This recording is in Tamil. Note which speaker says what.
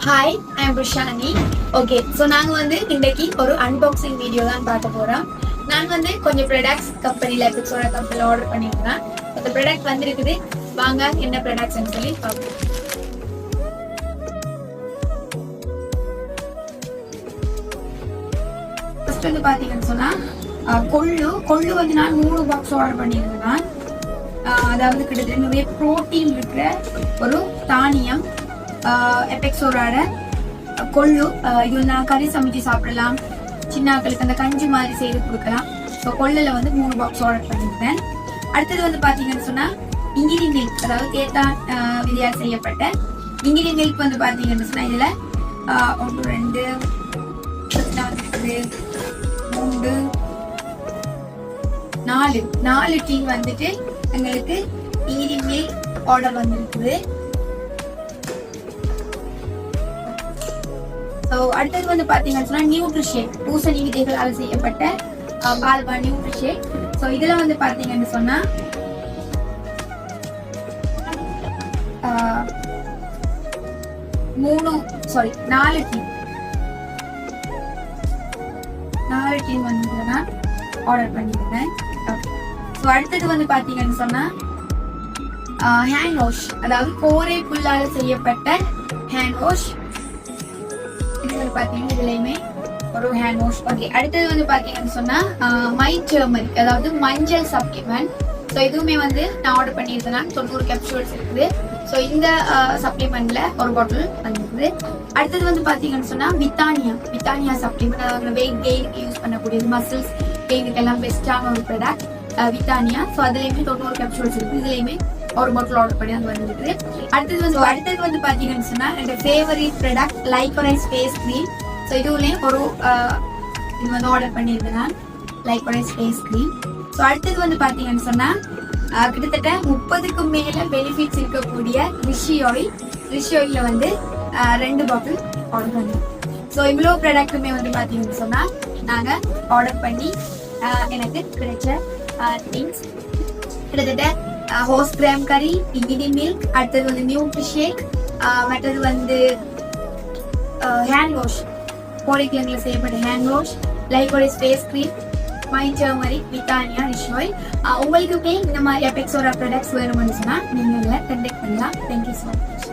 Speaker 1: Hi, I am Rushani. Okay, so நாங்கள் வந்து இன்றைக்கி ஒரு அன்பாக்சிங் வீடியோ தான் பார்க்க போகிறோம். நான் வந்து கொஞ்சம் ப்ராடக்ட்ஸ் கம்பெனியில் எபிக்ஸோட கம்பெனியில் ஆர்டர் பண்ணியிருந்தேன். அந்த ப்ராடக்ட் வந்துருக்குது. வாங்க என்ன ப்ராடக்ட்ஸ்ன்னு சொல்லி பார்ப்போம். ஃபர்ஸ்ட் வந்து பார்த்தீங்கன்னு சொன்னால் கொள்ளு வந்து நான் 3 பாக்ஸ் ஆர்டர் பண்ணியிருந்தேன். அதாவது கிட்டத்தட்ட நிறைய ப்ரோட்டீன் இருக்கிற ஒரு தானியம் எபெக்ஸோரோட கொள்ளு. இது நான் கறி சமைச்சு சாப்பிடலாம், சின்னாக்களுக்கு அந்த கஞ்சி மாதிரி செய்து கொடுக்கலாம். ஸோ கொள்ளில் வந்து 3 பாக்ஸ் ஆர்டர் பண்ணியிருந்தேன். அடுத்தது வந்து பார்த்தீங்கன்னு சொன்னால் இங்கிரி மில்க், அதாவது தேத்தான் விதியால் செய்யப்பட்ட இங்கிரி மில்க் வந்து பார்த்தீங்கன்னு சொன்னால் இதில் 1 2 3 4 டீம் வந்துட்டு எங்களுக்கு இங்கிரி மில்க் ஆர்டர் வந்திருக்குது. அடுத்தது வந்து பாத்தீங்கன்னு சொன்னா நியூட்ரிஷேக், பூசணி விதைகளால் செய்யப்பட்ட பால்வா நியூட்ரிஷேக். ஸோ இதுல வந்து பாத்தீங்கன்னு சொன்னா 4 டீம் வந்து நான் ஆர்டர் பண்ணியிருந்தேன். ஸோ அடுத்தது வந்து பாத்தீங்கன்னு சொன்னா ஹேண்ட் வாஷ், அதாவது கோரை புல்லால் செய்யப்பட்ட ஹேண்ட் வாஷ். பாத்தீங்கன்னா இதுலயுமே ஒரு ஹேண்ட் வாஷ். ஓகே, அடுத்தது வந்து பாத்தீங்கன்னு சொன்னா மை டர்மரிக், அதாவது மஞ்சள் சப்ளிமெண்ட். ஸோ இதுவுமே வந்து நான் ஆர்டர் பண்ணியிருந்தேன். 90 கேப்சூல்ஸ் இருக்குது. ஸோ இந்த சப்ளிமெண்ட்ல ஒரு பாட்டில் வந்துருக்குது. அடுத்தது வந்து பாத்தீங்கன்னு சொன்னா வித்தானியா சப்ளிமெண்ட், அதாவது வெயிட் கெயினுக்கு யூஸ் பண்ணக்கூடியது, மசில்ஸ் கெயினுக்கு எல்லாம் பெஸ்டான ஒரு ப்ராடக்ட் வித்தானியா. ஸோ அதுலயுமே 90 கேப்சூல்ஸ் இருக்குது. இதுலயுமே ஒரு பாட்டில் ஆர்டர் பண்ணி அது வந்துருக்குது. அடுத்தது வந்து பாத்தீங்கன்னு சொன்னா என்னோட favourite product liquorice face cream. So இதுலயும் ஒரு இது வந்து ஆர்டர் பண்ணியிருக்கேன் நான், லைக்கோரைஸ் ஃபேஸ் கிரீம். ஸோ அடுத்தது வந்து பாத்தீங்கன்னு சொன்னா கிட்டத்தட்ட 30க்கும் மேல பெனிஃபிட்ஸ் இருக்கக்கூடிய ரிஷி ஆயில்ல வந்து 2 பாட்டில் ஆர்டர் பண்ணோம். ஸோ இவ்வளோ ப்ராடக்ட்டுமே வந்து பாத்தீங்கன்னு சொன்னா நாங்க ஆர்டர் பண்ணி எனக்கு கிடைச்ச திங்ஸ் கிட்டத்தட்ட ஹோஸ் கிராம் கறி, இங்கிரி மில்க், அடுத்தது வந்து நியூட்ரிஷேக், மற்றது வந்து ஹேண்ட் வாஷ், கோழிக்கிழங்குல செய்யப்பட்ட hand wash, liquorice face cream, my turmeric, withania, rich oil. உங்களுக்கு இந்த மாதிரி எபெக்ஸோட ப்ராடக்ட்ஸ் வேணும்னு சொன்னா நீங்க கான்டாக்ட் பண்ணலாம். Thank you so much.